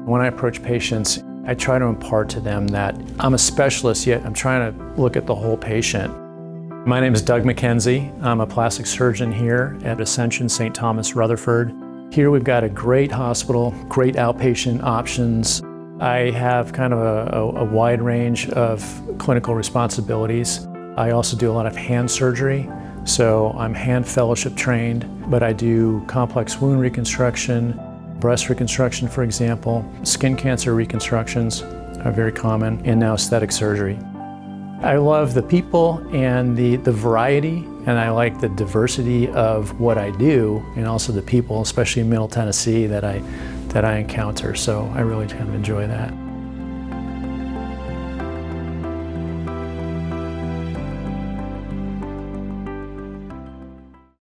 When I approach patients, I try to impart to them that I'm a specialist, yet I'm trying to look at the whole patient. My name is Doug Mackenzie. I'm a plastic surgeon here at Ascension Saint Thomas, Rutherford. Here we've got a great hospital, great outpatient options. I have kind of a wide range of clinical responsibilities. I also do a lot of hand surgery, so I'm hand fellowship trained, but I do complex wound reconstruction, breast reconstruction, for example. Skin cancer reconstructions are very common, and now aesthetic surgery. I love the people and the variety, and I like the diversity of what I do, and also the people, especially in Middle Tennessee, that I encounter. So I really kind of enjoy that.